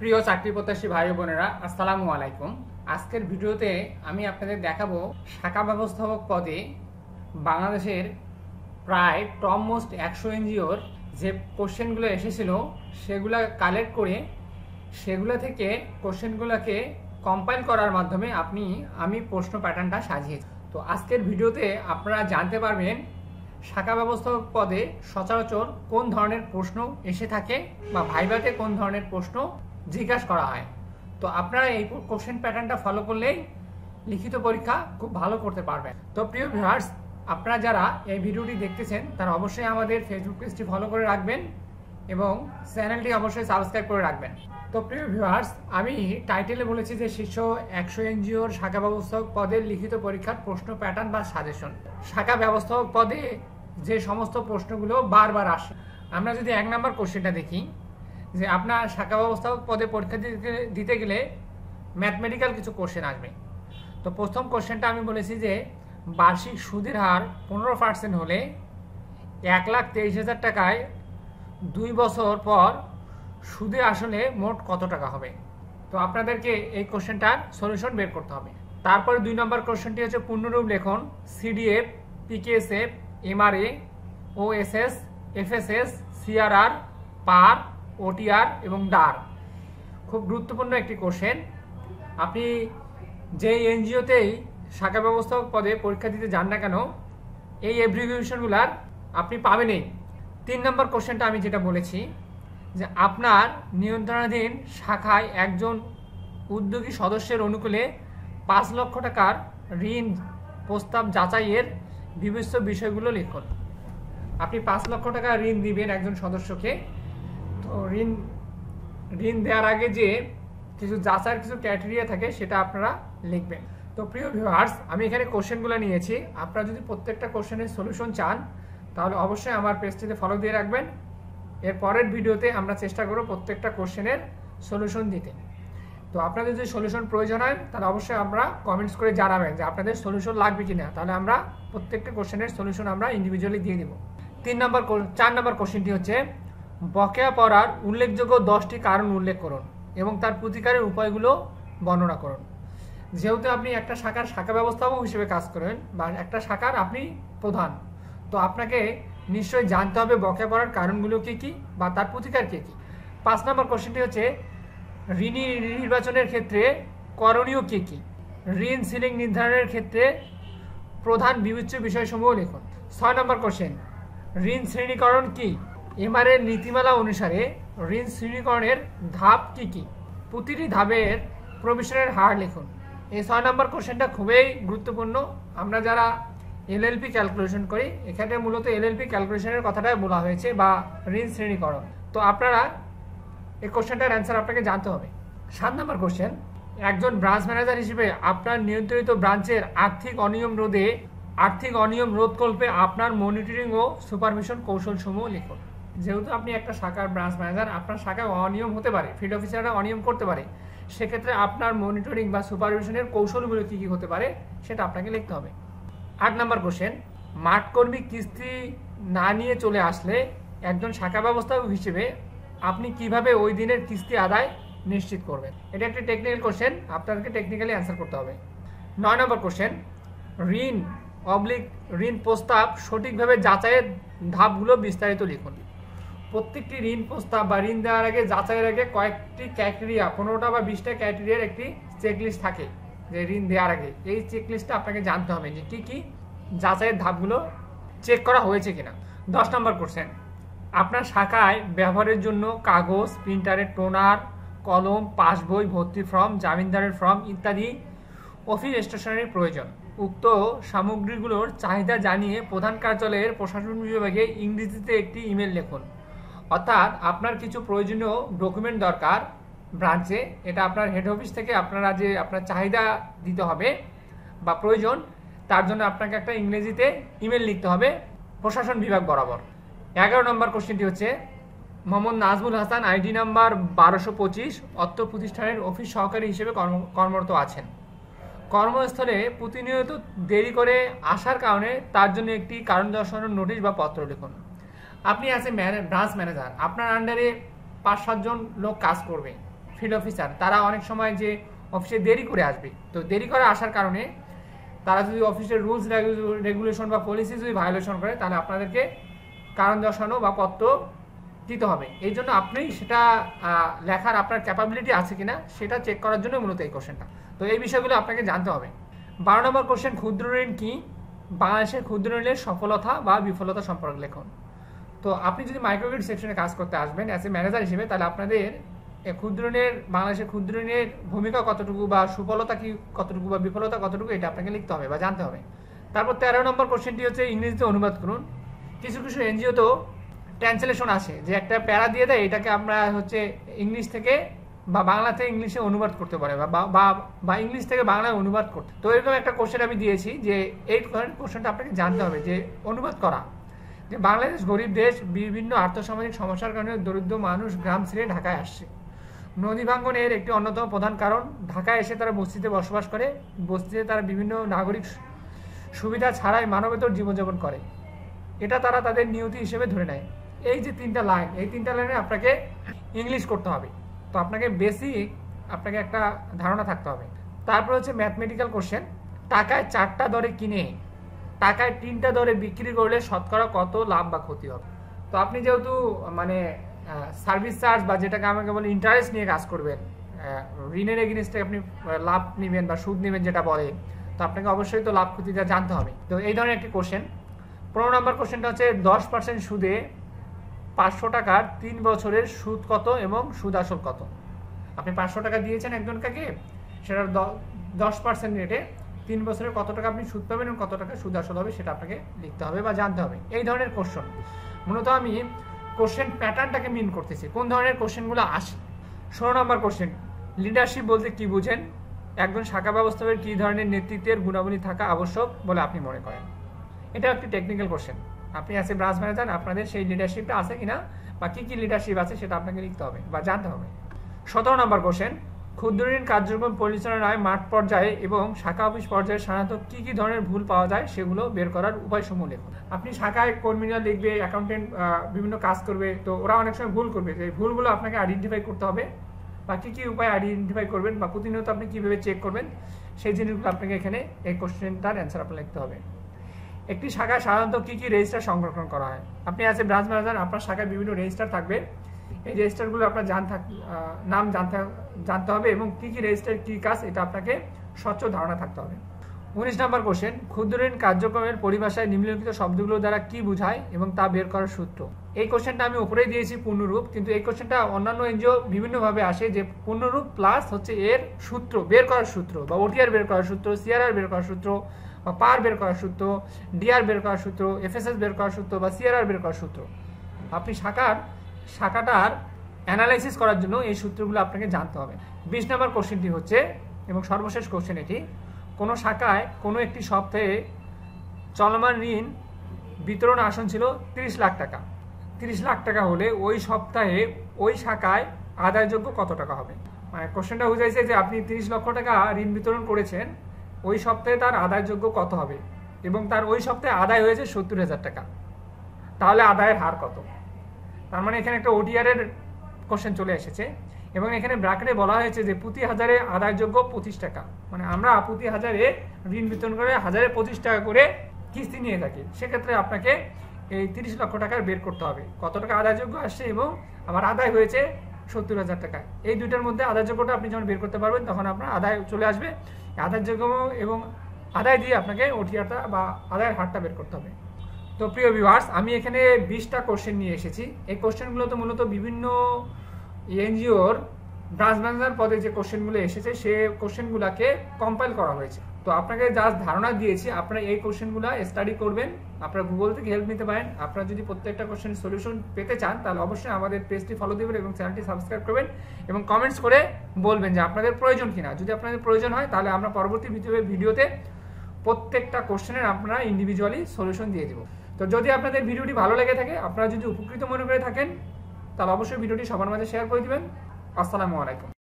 প্রিয় চাকরি প্রত্যাশী ভাই বোনেরা, আসসালামু আলাইকুম। আজকের ভিডিওতে আমি আপনাদের দেখাবো শাখা ব্যবস্থাপক পদে বাংলাদেশের প্রায় টপ মোস্ট 100 এনজিওর যে কোশ্চেনগুলো এসেছিল সেগুলো কালেক্ট করে সেগুলো থেকে কোশ্চেনগুলোকে কম্পাইল করার মাধ্যমে আমি প্রশ্ন প্যাটার্নটা সাজিয়েছি। তো আজকের ভিডিওতে আপনারা জানতে পারবেন শাখা ব্যবস্থাপক পদে সচরাচর কোন ধরনের প্রশ্ন এসে থাকে বা ভাইভাতে কোন ধরনের প্রশ্ন জিজ্ঞাসা করা হয়। তো আপনারা এই কোশ্চেন প্যাটার্নটা ফলো করলেই লিখিত পরীক্ষা খুব ভালো করতে পারবেন। তো প্রিয় ভিউয়ার্স, আপনারা যারা এই ভিডিওটি দেখতেছেন তারা অবশ্যই আমাদের ফেসবুক পেজটি ফলো করে রাখবেন এবং চ্যানেলটি অবশ্যই সাবস্ক্রাইব করে রাখবেন। তো প্রিয় ভিউয়ার্স, আমি টাইটেলে বলেছি যে শীর্ষ 100 এনজিওর শাখা ব্যবস্থাপক পদের লিখিত পরীক্ষার প্রশ্ন প্যাটার্ন বা সাজেশন। শাখা ব্যবস্থাপক পদে যে সমস্ত প্রশ্নগুলো বারবার আসে, আমরা যদি 1 নম্বর কোশ্চেনটা দেখি যে আপনার শাখা ব্যবস্থাপক পদে পরীক্ষা দিতে গেলে ম্যাথমেটিক্যাল কিছু কোশ্চেন আসবে। তো প্রথম কোশ্চেনটা আমি বলেছি যে বার্ষিক সুদের হার 15% হলে 1,23,000 টাকায় 2 বছর পর সুদে আসলে মোট কত টাকা হবে। তো আপনাদেরকে এই কোশ্চেনটার সলিউশন বের করতে হবে। তারপরে 2 নম্বর কোশ্চেনটি হচ্ছে পূর্ণরূপ লেখন CDF, PKSF, MRA, OSS, FSS, CRR, PAR, OTR এবং ডার। খুব গুরুত্বপূর্ণ একটি কোশ্চেন। আপনি যেই এনজিওতেই শাখা ব্যবস্থাপক পদে পরীক্ষা দিতে যান না কেন, এই এব্রিভিয়েশনগুলার আপনি পাবেনই। 3 নম্বর কোশ্চেনটা আমি যেটা বলেছি যে আপনার নিয়ন্ত্রণাধীন শাখায় একজন উদ্যোগী সদস্যের অনুকূলে 5 লক্ষ টাকার ঋণ প্রস্তাব যাচাইয়ের বিবেচ্য বিষয়গুলো লিখুন। আপনি 5 লক্ষ টাকা ঋণ দিবেন একজন সদস্যকে। তো ঋণ দেওয়ার আগে যে কিছু যাচাইয়ের কিছু ক্রাইটেরিয়া থাকে সেটা আপনারা লিখবেন। তো প্রিয় ভিউয়ার্স, আমি এখানে কোশ্চেনগুলো নিয়েছি। আপনারা যদি প্রত্যেকটা কোশ্চেনের সলিউশন চান তাহলে অবশ্যই আমার পেজটিতে ফলো দিয়ে রাখবেন। এর পরের ভিডিওতে আমরা চেষ্টা করব প্রত্যেকটা কোশ্চেনের সলিউশন দিতে। তো আপনাদের যদি সলিউশন প্রয়োজন হয় তাহলে অবশ্যই আমরা কমেন্টস করে জানাবেন যে আপনাদের সলিউশন লাগবে কিনা, তাহলে আমরা প্রত্যেকটা কোশ্চেনের সলিউশন আমরা ইন্ডিভিজুয়ালি দিয়ে দিব। 4 নম্বর কোশ্চেনটি হচ্ছে বকেয়া পড়ার উল্লেখযোগ্য 10টি কারণ উল্লেখ করুন এবং তার প্রতিকারের উপায়গুলো বর্ণনা করুন। যেহেতু আপনি একটা শাখা ব্যবস্থাপক হিসেবে কাজ করেন বা একটা শাখার আপনি প্রধান, তো আপনাকে নিশ্চয়ই জানতে হবে বকেয়া পড়ার কারণগুলো কী কী বা তার প্রতিকার কী কী। 5 নম্বর কোশ্চেনটি হচ্ছে ঋণী নির্বাচনের ক্ষেত্রে করণীয় কী কী। ঋণ সিলিং নির্ধারণের ক্ষেত্রে প্রধান বিবেচ্য বিষয়সমূহ লিখুন। 6 নম্বর কোশ্চেন ঋণ শ্রেণীকরণ কী। এমআরএর নীতিমালা অনুসারে ঋণ শ্রেণীকরণের ধাপ কী কী। প্রতিটি ধাপের প্রভিশনের হার লিখুন। এই 6 নম্বর কোশ্চেনটা খুবই গুরুত্বপূর্ণ। আমরা যারা এলএলপি ক্যালকুলেশন করি, এখানে মূলত এলএলপি ক্যালকুলেশনের কথাটাই বলা হয়েছে বা ঋণ শ্রেণীকরণ। তো আপনারা এই কোশ্চেনটার অ্যান্সার আপনাকে জানতে হবে। 7 নম্বর কোশ্চেন একজন ব্রাঞ্চ ম্যানেজার হিসেবে আপনার নিয়ন্ত্রিত ব্রাঞ্চের আর্থিক অনিয়ম রোধকল্পে আপনার মনিটরিং ও সুপারভিশন কৌশলসমূহ লিখুন। যেহেতু আপনি একটা শাখার ব্রাঞ্চ ম্যানেজার, আপনার শাখায় অনিয়ম হতে পারে, ফিল্ড অফিসাররা অনিয়ম করতে পারে, সেক্ষেত্রে আপনার মনিটরিং বা সুপারভিশনের কৌশলগুলো কী কী হতে পারে সেটা আপনাকে লিখতে হবে। 8 নম্বর কোশ্চেন মাঠকর্মী কিস্তি না নিয়ে চলে আসলে একজন শাখা ব্যবস্থাপক হিসেবে আপনি কিভাবে ওই দিনের কিস্তি আদায় নিশ্চিত করবেন। এটা একটি টেকনিক্যাল কোশ্চেন, আপনাদেরকে টেকনিক্যালি অ্যান্সার করতে হবে। 9 নম্বর কোশ্চেন ঋণ প্রস্তাব সঠিকভাবে যাচাইয়ের ধাপগুলো বিস্তারিত লিখুন। প্রত্যেকটি ঋণ প্রস্তাব বা ঋণ দেওয়ার আগে যাচাইয়ের আগে কয়েকটি ক্রাইটেরিয়া, 15টা বা 20টা ক্রাইটেরিয়ার একটি চেকলিস্ট থাকে যে ঋণ দেওয়ার আগে। এই চেকলিস্টটা আপনাকে জানতে হবে যে কী কী যাচাইয়ের ধাপগুলো চেক করা হয়েছে কিনা। 10 নম্বর কোশ্চেন আপনার শাখায় ব্যবহারের জন্য কাগজ, প্রিন্টারের টোনার, কলম, পাসবই, ভর্তি ফর্ম, জামিনদারের ফর্ম ইত্যাদি অফিস স্টেশনারি প্রয়োজন। উক্ত সামগ্রীগুলোর চাহিদা জানিয়ে প্রধান কার্যালয়ের প্রশাসন বিভাগে ইংরেজিতে একটি ইমেল লিখুন। অর্থাৎ আপনার কিছু প্রয়োজনীয় ডকুমেন্ট দরকার ব্রাঞ্চে, এটা আপনার হেড অফিস থেকে আপনার চাহিদা দিতে হবে বা প্রয়োজন, তার জন্য আপনাকে একটা ইংরেজিতে ইমেল লিখতে হবে প্রশাসন বিভাগ বরাবর। 11 নম্বর কোশ্চেনটি হচ্ছে মোহাম্মদ নাজমুল হাসান, আইডি নাম্বার 1225, অর্থ প্রতিষ্ঠানের অফিস সহকারী হিসেবে কর্মরত আছেন। কর্মস্থলে প্রতিনিয়ত দেরি করে আসার কারণে তার জন্য একটি কারণ দর্শানোর নোটিশ বা পত্র লিখুন। আপনি আছেন ব্রাঞ্চ ম্যানেজার, আপনার আন্ডারে 5-7 জন লোক কাজ করবে, ফিল্ড অফিসার, তারা অনেক সময় যে অফিসে দেরি করে আসবে, তো দেরি করে আসার কারণে তারা যদি অফিসের রুলস রেগুলেশন বা পলিসি যদি ভায়োলেশন করে, তাহলে আপনাদেরকে কারণ দর্শানো বা পত্র দিতে হবে। এই জন্য আপনি সেটা লেখার আপনার ক্যাপাবিলিটি আছে কিনা সেটা চেক করার জন্য মূলত এই কোশ্চেনটা। তো এই বিষয়গুলো আপনাকে জানতে হবে। 12 নম্বর কোশ্চেন, ক্ষুদ্র ঋণ কি? বাংলাদেশের ক্ষুদ্র ঋণের সফলতা বা বিফলতা সম্পর্কে লিখুন। তো আপনি যদি মাইক্রোক্রেডিট সেকশনে কাজ করতে আসবেন অ্যাজ এ ম্যানেজার হিসেবে, তাহলে আপনাদের ক্ষুদ্র ঋণের, বাংলাদেশের ক্ষুদ্র ঋণের ভূমিকা কতটুকু বা সুফলতা কি কতটুকু বা বিফলতা কতটুকু, এটা আপনাকে লিখতে হবে বা জানতে হবে। তারপর 13 নম্বর কোশ্চেনটি হচ্ছে ইংরেজিতে অনুবাদ করুন। কিছু কিছু এনজিও তো ট্রান্সলেশন আসে যে একটা প্যারা দিয়ে দেয়, এটাকে আমরা হচ্ছে ইংলিশ থেকে বা বাংলা থেকে ইংলিশে অনুবাদ করতে পারে বা ইংলিশ থেকে বাংলায় অনুবাদ করতে। তো এরকম একটা কোশ্চেন আমি দিয়েছি যে এই কোশ্চেনটা আপনাকে জানতে হবে যে অনুবাদ করা, যে বাংলাদেশ গরিব দেশ, বিভিন্ন আর্থসামাজিক সমস্যার কারণে দরিদ্র মানুষ গ্রাম ছেড়ে ঢাকায় আসছে। নদী ভাঙ্গনের একটি অন্যতম প্রধান কারণ, ঢাকায় এসে তারা বস্তিতে বসবাস করে, বস্তিতে তারা বিভিন্ন নাগরিক সুবিধা ছাড়াই মানবেতর জীবনযাপন করে, এটা তারা তাদের নিয়তি হিসেবে ধরে নেয়। এই যে তিনটা লাইন, এই তিনটা লাইনে আপনাকে ইংলিশ করতে হবে। তো আপনাকে বেসিক আপনাকে একটা ধারণা থাকতে হবে। তারপর হচ্ছে ম্যাথমেটিক্যাল কোশ্চেন, টাকায় 4টা দরে কিনে টাকায় 3টা দরে বিক্রি করলে শতকরা কত লাভ বা ক্ষতি হবে? তো আপনি যেহেতু মানে সার্ভিস চার্জ বা যেটাকে আমাকে বলে ইন্টারেস্ট নিয়ে কাজ করবেন, ঋণের এগেইনস্টে আপনি লাভ নেবেন বা সুদ নেবেন যেটা বলে, তো আপনাকে অবশ্যই তো লাভ ক্ষতিটা জানতে হবে। তো এই ধরনের একটি কোশ্চেন। 15 নম্বর কোশ্চেনটা হচ্ছে 10% সুদে 500 টাকার 3 বছরের সুদ কত এবং সুদ আসল কত? আপনি 500 টাকা দিয়েছেন একজন কাকে, সেটার 10% রেটে 3 বছরে কত টাকা আপনি সুদ পাবেন এবং কত টাকা সুদ আসল হবে সেটা আপনাকে লিখতে হবে বা জানতে হবে। এই ধরনের কোশ্চেন মূলত আমি কোশ্চেন প্যাটার্নটাকে মিন করতেছি, কোন ধরনের কোশ্চেনগুলো আসে। 16 নম্বর কোশ্চেন, লিডারশিপ বলতে কি বুঝেন? একজন শাখা ব্যবস্থাপকের কী ধরনের নেতৃত্বের গুণাবলী থাকা আবশ্যক বলে আপনি মনে করেন? এটা একটি টেকনিক্যাল কোশ্চেন। আপনি অ্যাজ এ ব্রাঞ্চ ম্যানেজার আপনাদের সেই লিডারশিপটা আছে কিনা বা কী কী লিডারশিপ আছে সেটা আপনাকে লিখতে হবে বা জানতে হবে। 17 নম্বর কোশ্চেন, ক্ষুদ্র ঋণ কার্যক্রম পরিচালনায় মাঠ পর্যায়ে এবং শাখা অফিস পর্যায়ে সাধারণত কী কী ধরনের ভুল পাওয়া যায় সেগুলো বের করার উপায়সমূহ লিখুন। আপনি শাখায় কর্মীরা লিখবে, অ্যাকাউন্টেন্ট বিভিন্ন কাজ করবে, তো ওরা অনেক সময় ভুল করবে, যে ভুলগুলো আপনাকে আইডেন্টিফাই করতে হবে বা কী কী উপায় আইডেন্টিফাই করবেন বা প্রতিনিয়ত আপনি কীভাবে চেক করবেন সেই জিনিসগুলো আপনাকে এখানে এই কোশ্চেনটার অ্যান্সার আপনার লিখতে হবে। একটি শাখায় সাধারণত কী কী রেজিস্টার সংরক্ষণ করা হয়? আপনি অ্যাজ এ ব্রাঞ্চ ম্যানেজার আপনার শাখায় বিভিন্ন রেজিস্টার থাকবে, এই রেজিস্টারগুলো আপনার নাম জানতে হবে এবং কী কী রেজিস্টার কী কাজ এটা আপনাকে স্বচ্ছ ধারণা থাকতে হবে। 19 নম্বর কোশ্চেন, ক্ষুদ্র ঋণ কার্যক্রমের পরিভাষায় নিম্নলিখিত শব্দগুলো দ্বারা কি বোঝায় এবং তা বের করার সূত্র। এই কোশ্চেনটা আমি উপরেই দিয়েছি পূর্ণরূপ, কিন্তু এই কোশ্চেনটা অন্যান্য এনজিও বিভিন্নভাবে আসে, যে পূর্ণরূপ প্লাস হচ্ছে এর সূত্র বের করার সূত্র বা ওটিআর বের করার সূত্র, সিআরআর বের করার সূত্র বা পার বের করার সূত্র, ডিআর বের করার সূত্র, এফএসএস বের করার সূত্র বা সিআরআর বের করার সূত্র। আপনি শাখাটার অ্যানালাইসিস করার জন্য এই সূত্রগুলো আপনাকে জানতে হবে। 20 নম্বর কোশ্চেনটি হচ্ছে এবং সর্বশেষ কোশ্চেন এটি, কোনো শাখায় কোনো একটি সপ্তাহে চলমান ঋণ বিতরণ আসন ছিল 30 লাখ টাকা। 30 লাখ টাকা হলে ওই সপ্তাহে ওই শাখায় আদায়যোগ্য কত টাকা হবে? মানে কোশ্চেনটা বুঝাইছে যে আপনি 30 লক্ষ টাকা ঋণ বিতরণ করেছেন, ওই সপ্তাহে তার আদায়যোগ্য কত হবে এবং তার ওই সপ্তাহে আদায় হয়েছে 70,000 টাকা, তাহলে আদায়ের হার কত? তার মানে এখানে একটা ওটিআর এর কোশ্চেন চলে এসেছে এবং এখানে ব্র্যাকেটে বলা হয়েছে যে প্রতি হাজারে আদায়যোগ্য 25 টাকা, মানে আমরা প্রতি হাজারে ঋণ বিতরণ করে 1025 টাকা করে কিস্তি নিয়ে থাকি। সেক্ষেত্রে আপনাকে এই 30 লক্ষ টাকার বের করতে হবে কত টাকা আদায়যোগ্য আসছে এবং আমার আদায় হয়েছে 70,000 টাকা। এই দুইটার মধ্যে আদায়যোগ্যটা আপনি যখন বের করতে পারবেন তখন আপনার আদায় চলে আসবে। আদায়যোগ্য এবং আদায় দিয়ে আপনাকে ওটিআরটা বা আদায়ের হারটা বের করতে হবে। তো প্রিয় ভিউয়ার্স, আমি এখানে 20টা কোশ্চেন নিয়ে এসেছি। এই কোশ্চেনগুলো তো মূলত বিভিন্ন এনজিওর ব্রাঞ্চ ম্যানেজার পদে যে কোশ্চেনগুলো এসেছে সে কোশ্চেনগুলোকে কম্পাইল করা হয়েছে। তো আপনাকে যা ধারণা দিয়েছি আপনারা এই কোশ্চেনগুলো স্টাডি করবেন, আপনারা গুগল থেকে হেল্প নিতে পারেন। আপনারা যদি প্রত্যেকটা কোশ্চেনের সলিউশন পেতে চান তাহলে অবশ্যই আমাদের পেজটি ফলো দেবেন এবং চ্যানেলটি সাবস্ক্রাইব করবেন এবং কমেন্টস করে বলবেন যে আপনাদের প্রয়োজন কিনা। যদি আপনাদের প্রয়োজন হয় তাহলে আমরা পরবর্তী ভিডিওতে প্রত্যেকটা কোশ্চেনের আপনারা ইন্ডিভিজুয়ালি সলিউশন দিয়ে দেব। তো যদি আপনাদের ভিডিওটি ভালো লেগে থাকে, আপনারা যদি উপকৃত মনে করে থাকেন, তাহলে অবশ্যই ভিডিওটি সবার মাঝে শেয়ার করে দিবেন। আসসালামু আলাইকুম।